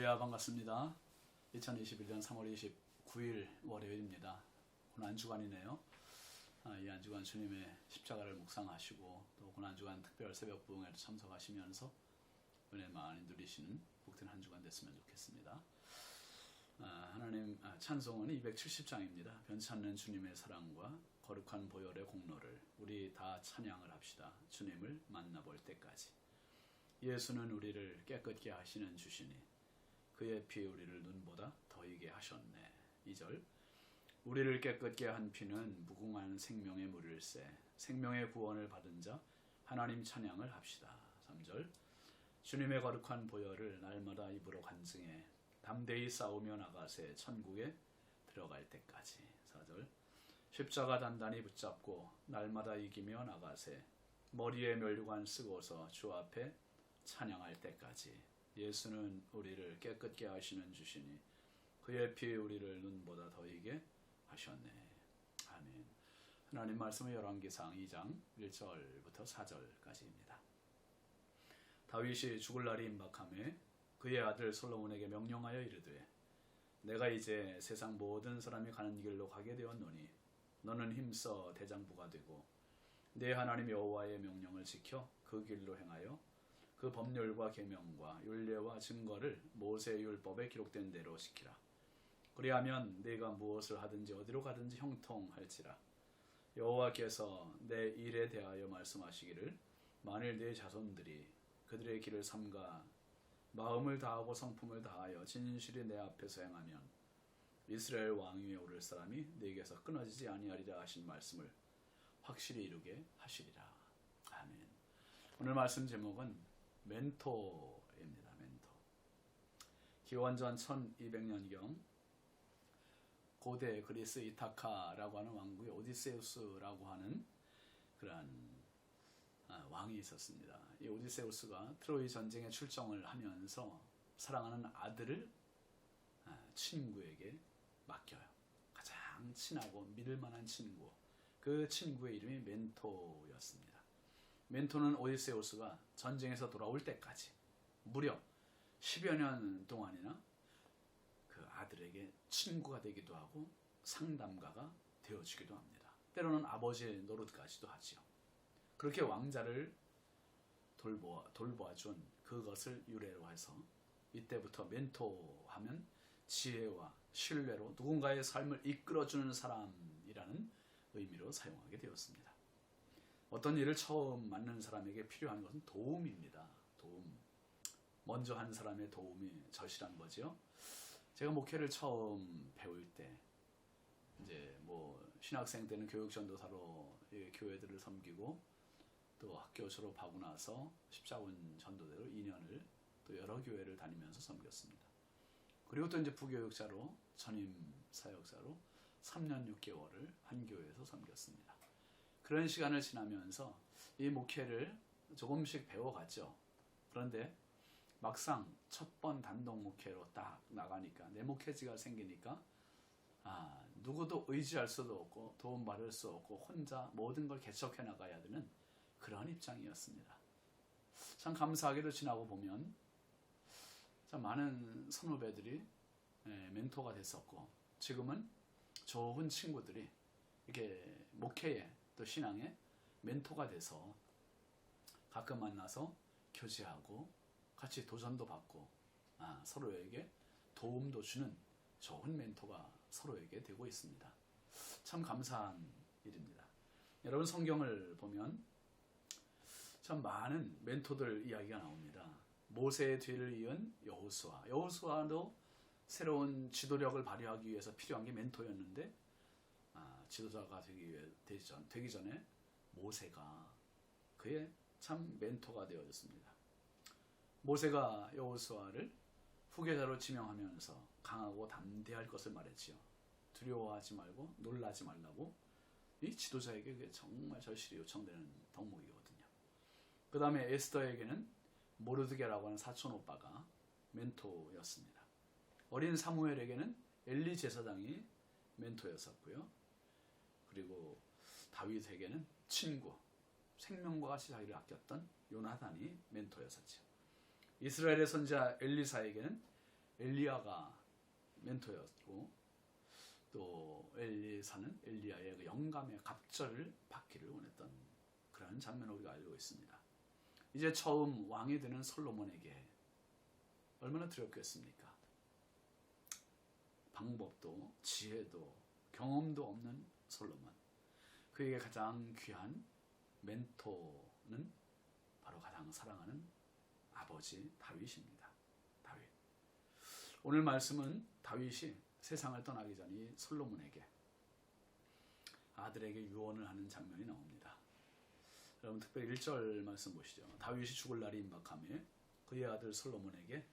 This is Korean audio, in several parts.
할렐루야, 반갑습니다. 2021년 3월 29일 월요일입니다. 오늘 한 주간이네요. 이 한 주간 주님의 십자가를 묵상하시고 또 오늘 한 주간 특별 새벽 부흥회도 참석하시면서 은혜 많이 누리시는 복된 한 주간 됐으면 좋겠습니다. 하나님 찬송은 270장입니다. 변치 않는 주님의 사랑과 거룩한 보혈의 공로를 우리 다 찬양을 합시다. 주님을 만나볼 때까지. 예수는 우리를 깨끗게 하시는 주시니 그의 피 우리를 눈보다 더이게 하셨네. 2절 우리를 깨끗게 한 피는 무궁한 생명의 물일세. 생명의 구원을 받은 자 하나님 찬양을 합시다. 3절 주님의 거룩한 보혈을 날마다 입으로 간증해 담대히 싸우며 나가세 천국에 들어갈 때까지. 4절 십자가 단단히 붙잡고 날마다 이기며 나가세 머리에 면류관 쓰고서 주 앞에 찬양할 때까지. 예수는 우리를 깨끗게 하시는 주시니 그의 피 우리를 눈보다 더이게 하셨네. 아멘. 하나님 말씀은 열왕기상 2장 1절부터 4절까지입니다. 다윗이 죽을 날이 임박하매 그의 아들 솔로몬에게 명령하여 이르되 내가 이제 세상 모든 사람이 가는 길로 가게 되었노니 너는 힘써 대장부가 되고 내 하나님 여호와의 명령을 지켜 그 길로 행하여 그 법률과 계명과 율례와 증거를 모세의 율법에 기록된 대로 지키라. 그리하면 네가 무엇을 하든지 어디로 가든지 형통할지라. 여호와께서 내 일에 대하여 말씀하시기를 만일 네 자손들이 그들의 길을 삼가 마음을 다하고 성품을 다하여 진실이 내 앞에서 행하면 이스라엘 왕 위에 오를 사람이 네게서 끊어지지 아니하리라 하신 말씀을 확실히 이루게 하시리라. 아멘. 오늘 말씀 제목은 멘토입니다. 멘토. 기원전 1200년경 고대 그리스 이타카라고 하는 왕국의 오디세우스라고 하는 그러한 왕이 있었습니다. 이 오디세우스가 트로이 전쟁에 출정을 하면서 사랑하는 아들을 친구에게 맡겨요. 가장 친하고 믿을 만한 친구. 그 친구의 이름이 멘토였습니다. 멘토는 오디세우스가 전쟁에서 돌아올 때까지 무려 10여 년 동안이나 그 아들에게 친구가 되기도 하고 상담가가 되어주기도 합니다. 때로는 아버지의 노릇까지도 하지요. 그렇게 왕자를 돌보아준 그것을 유래로 해서 이때부터 멘토하면 지혜와 신뢰로 누군가의 삶을 이끌어주는 사람이라는 의미로 사용하게 되었습니다. 어떤 일을 처음 맡는 사람에게 필요한 것은 도움입니다. 도움. 먼저 한 사람의 도움이 절실한 거죠. 제가 목회를 처음 배울 때 이제 신학생 때는 교육전도사로 교회들을 섬기고 또 학교 졸업하고 나서 십자군 전도대로 2년을 또 여러 교회를 다니면서 섬겼습니다. 그리고 또 이제 부교육자로 전임 사역자로 3년 6개월을 한 교회에서 섬겼습니다. 그런 시간을 지나면서 이 목회를 조금씩 배워갔죠. 그런데 막상 첫 번 단독 목회로 딱 나가니까 내 목회지가 생기니까 누구도 의지할 수도 없고 도움받을 수 없고 혼자 모든 걸 개척해 나가야 되는 그런 입장이었습니다. 참 감사하게도 지나고 보면 참 많은 선후배들이 멘토가 됐었고 지금은 좋은 친구들이 이렇게 목회에 또 신앙에 멘토가 돼서 가끔 만나서 교제하고 같이 도전도 받고 서로에게 도움도 주는 좋은 멘토가 서로에게 되고 있습니다. 참 감사한 일입니다. 여러분 성경을 보면 참 많은 멘토들 이야기가 나옵니다. 모세의 뒤를 이은 여호수아. 여호수아도 새로운 지도력을 발휘하기 위해서 필요한 게 멘토였는데 지도자가 되기 전에 모세가 그의 참 멘토가 되어졌습니다. 모세가 여호수아를 후계자로 지명하면서 강하고 담대할 것을 말했지요. 두려워하지 말고 놀라지 말라고 이 지도자에게 그게 정말 절실히 요청되는 덕목이거든요. 그 다음에 에스더에게는 모르드게라고 하는 사촌 오빠가 멘토였습니다. 어린 사무엘에게는 엘리 제사장이 멘토였었고요. 그리고 다윗에게는 친구, 생명과 같이 자기를 아꼈던 요나단이 멘토였었죠. 이스라엘의 선지자 엘리사에게는 엘리야가 멘토였고 또 엘리사는 엘리야의 그 영감의 갑절을 받기를 원했던 그런 장면을 우리가 알고 있습니다. 이제 처음 왕이 되는 솔로몬에게 얼마나 두렵겠습니까? 방법도 지혜도 경험도 없는 솔로몬. 그에게 가장 귀한 멘토는 바로 가장 사랑하는 아버지 다윗입니다. 다윗. 오늘 말씀은 다윗이 세상을 떠나기 전에 솔로몬에게 아들에게 유언을 하는 장면이 나옵니다. 여러분 특별히 1절 말씀 보시죠. 다윗이 죽을 날이 임박하며 그의 아들 솔로몬에게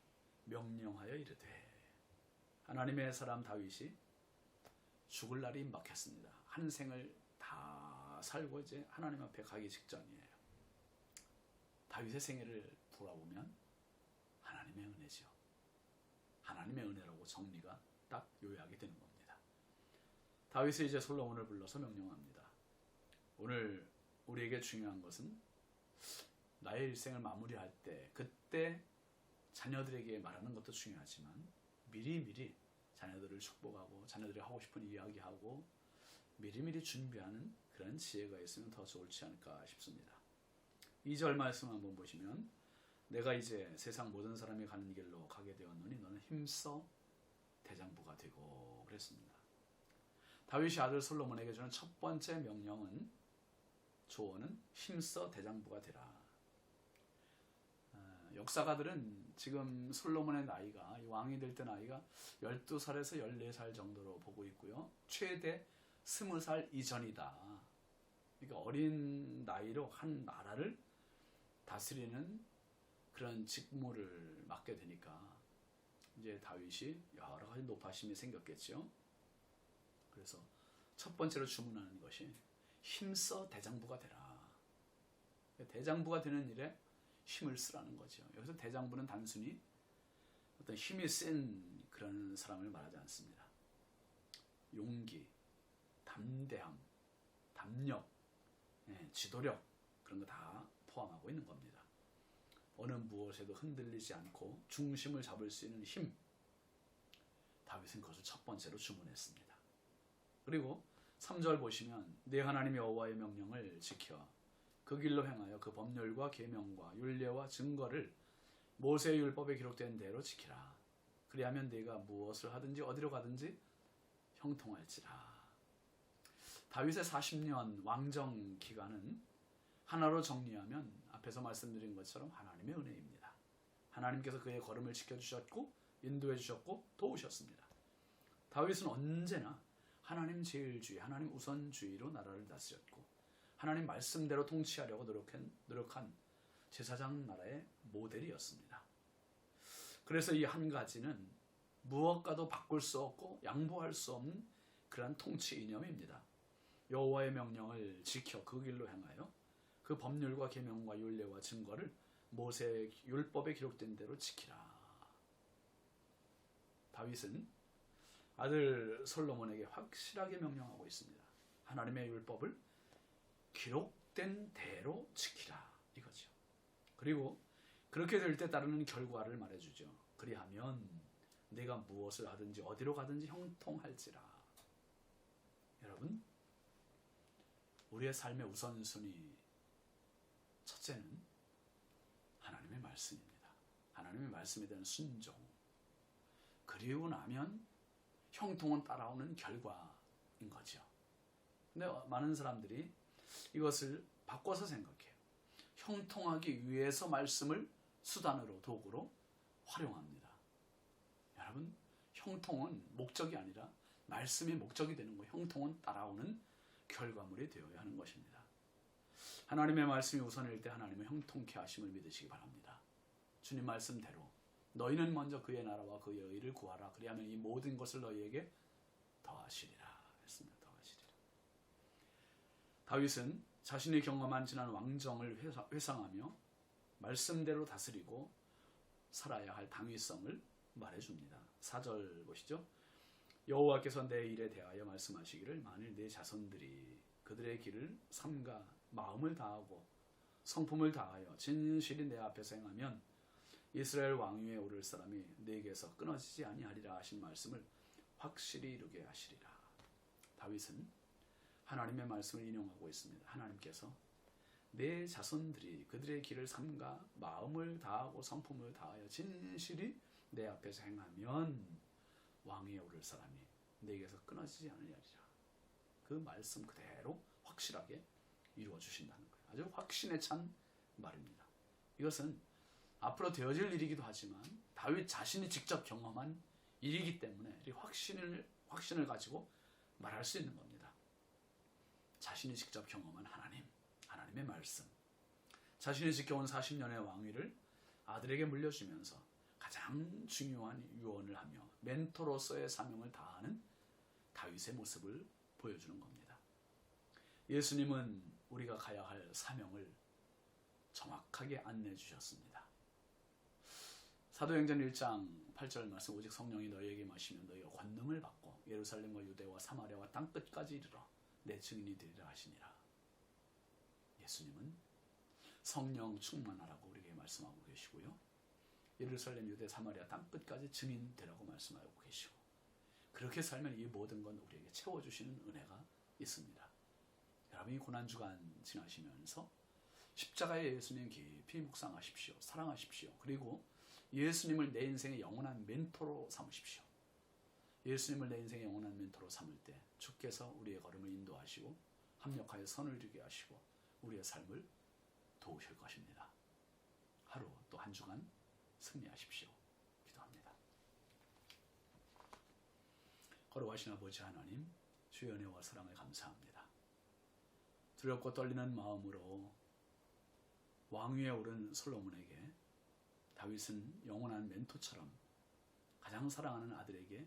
명령하여 이르되. 하나님의 사람 다윗이 죽을 날이 임박했습니다. 한 생을 다 살고 이제 하나님 앞에 가기 직전이에요. 다윗의 생애를 돌아보면 하나님의 은혜죠. 하나님의 은혜라고 정리가 딱 요약이 되는 겁니다. 다윗이 이제 솔로몬을 불러서 명령합니다. 오늘 우리에게 중요한 것은 나의 일생을 마무리할 때 그때 자녀들에게 말하는 것도 중요하지만 미리미리 자녀들을 축복하고 자녀들이 하고 싶은 이야기하고 미리미리 준비하는 그런 지혜가 있으면 더 좋을지 않을까 싶습니다. 2절 말씀 한번 보시면 내가 이제 세상 모든 사람이 가는 길로 가게 되었노니 너는 힘써 대장부가 되고 그랬습니다. 다윗이 아들 솔로몬에게 주는 첫 번째 명령은 조언은 힘써 대장부가 되라. 역사가들은 지금 솔로몬의 나이가 왕이 될 때 나이가 12살에서 14살 정도로 보고 있고요. 최대 20살 이전이다. 그러니까 어린 나이로 한 나라를 다스리는 그런 직무를 맡게 되니까 이제 다윗이 여러 가지 노파심이 생겼겠죠. 그래서 첫 번째로 주문하는 것이 힘써 대장부가 되라. 대장부가 되는 일에 힘을 쓰라는 거죠. 여기서 대장부는 단순히 어떤 힘이 센 그런 사람을 말하지 않습니다. 용기, 담대함, 담력, 지도력 그런 거 다 포함하고 있는 겁니다. 어느 무엇에도 흔들리지 않고 중심을 잡을 수 있는 힘. 다윗은 그것을 첫 번째로 주문했습니다. 그리고 3절 보시면 내 하나님 여호와의 명령을 지켜 그 길로 행하여 그 법률과 계명과 율례와 증거를 모세의 율법에 기록된 대로 지키라. 그리하면 네가 무엇을 하든지 어디로 가든지 형통할지라. 다윗의 40년 왕정 기간은 하나로 정리하면 앞에서 말씀드린 것처럼 하나님의 은혜입니다. 하나님께서 그의 걸음을 지켜주셨고 인도해 주셨고 도우셨습니다. 다윗은 언제나 하나님 제일주의, 하나님 우선주의로 나라를 다스렸고 하나님 말씀대로 통치하려고 노력한 제사장 나라의 모델이었습니다. 그래서 이 한 가지는 무엇과도 바꿀 수 없고 양보할 수 없는 그러한 통치 이념입니다. 여호와의 명령을 지켜 그 길로 행하여 그 법률과 계명과 율례와 증거를 모세의 율법에 기록된 대로 지키라. 다윗은 아들 솔로몬에게 확실하게 명령하고 있습니다. 하나님의 율법을 기록된 대로 지키라 이거죠. 그리고 그렇게 될 때 따르는 결과를 말해주죠. 그리하면 내가 무엇을 하든지 어디로 가든지 형통할지라. 여러분, 우리의 삶의 우선순위 첫째는 하나님의 말씀입니다. 하나님의 말씀에 대한 순종. 그리고 나면 형통은 따라오는 결과인 거죠. 근데 많은 사람들이 이것을 바꿔서 생각해요. 형통하기 위해서 말씀을 수단으로 도구로 활용합니다. 여러분, 형통은 목적이 아니라 말씀이 목적이 되는 거예요. 형통은 따라오는 결과물이 되어야 하는 것입니다. 하나님의 말씀이 우선일 때 하나님의 형통케 하심을 믿으시기 바랍니다. 주님 말씀대로 너희는 먼저 그의 나라와 그의 의를 구하라. 그리하면 이 모든 것을 너희에게 더하시리라 했습니다. 더하시리라. 다윗은 자신이 경험한 지난 왕정을 회상하며 말씀대로 다스리고 살아야 할 당위성을 말해줍니다. 4절 보시죠. 여호와께서 내 일에 대하여 말씀하시기를 만일 내 자손들이 그들의 길을 삼가 마음을 다하고 성품을 다하여 진실이 내 앞에서 행하면 이스라엘 왕위에 오를 사람이 내게서 끊어지지 아니하리라 하신 말씀을 확실히 이루게 하시리라. 다윗은 하나님의 말씀을 인용하고 있습니다. 하나님께서 내 자손들이 그들의 길을 삼가 마음을 다하고 성품을 다하여 진실이 내 앞에서 행하면 왕위에 오를 사람이 내게서 끊어지지 않으리라. 그 말씀 그대로 확실하게 이루어 주신다는 거예요. 아주 확신에 찬 말입니다. 이것은 앞으로 되어질 일이기도 하지만 다윗 자신이 직접 경험한 일이기 때문에 이 확신을 가지고 말할 수 있는 겁니다. 자신이 직접 경험한 하나님의 말씀, 자신이 지켜온 40년의 왕위를 아들에게 물려주면서 가장 중요한 유언을 하며 멘토로서의 사명을 다하는 다윗의 모습을 보여주는 겁니다. 예수님은 우리가 가야 할 사명을 정확하게 안내해 주셨습니다. 사도행전 1장 8절 말씀, 오직 성령이 너희에게 마시면 너희가 권능을 받고 예루살렘과 유대와 사마리아와 땅끝까지 이르러 내 증인이 되리라 하시니라. 예수님은 성령 충만하라고 우리에게 말씀하고 계시고요. 예루살렘, 유대, 사마리아 땅끝까지 증인 되라고 말씀하고 계시고, 그렇게 살면 이 모든 건 우리에게 채워주시는 은혜가 있습니다. 여러분이 고난주간 지나시면서 십자가의 예수님 깊이 묵상하십시오. 사랑하십시오. 그리고 예수님을 내 인생의 영원한 멘토로 삼으십시오. 예수님을 내 인생의 영원한 멘토로 삼을 때 주께서 우리의 걸음을 인도하시고 합력하여 선을 이루게 하시고 우리의 삶을 도우실 것입니다. 하루 또 한 주간 승리하십시오. 기도합니다. 거룩하신 아버지 하나님, 주의 은혜와 사랑을 감사합니다. 두렵고 떨리는 마음으로 왕위에 오른 솔로몬에게 다윗은 영원한 멘토처럼 가장 사랑하는 아들에게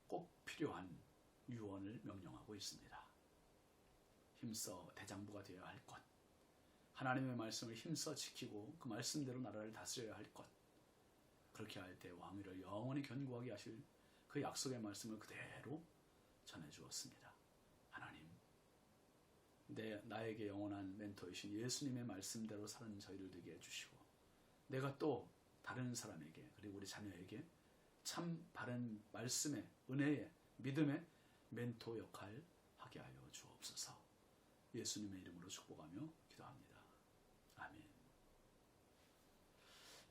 꼭 필요한 유언을 명령하고 있습니다. 힘써 대장부가 되어야 할 것, 하나님의 말씀을 힘써 지키고 그 말씀대로 나라를 다스려야 할 것, 그렇게 할 때 왕위를 영원히 견고하게 하실 그 약속의 말씀을 그대로 전해주었습니다. 하나님, 나에게 영원한 멘토이신 예수님의 말씀대로 사는 저희를 되게 해주시고, 내가 또 다른 사람에게, 그리고 우리 자녀에게 참 바른 말씀의, 은혜의, 믿음의 멘토 역할 하게 하여 주옵소서. 예수님의 이름으로 축복하며 기도합니다. 아멘.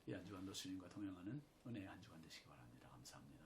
이 한 주간도 주님과 동행하는 은혜의 한 주간 되시기 바랍니다. 감사합니다.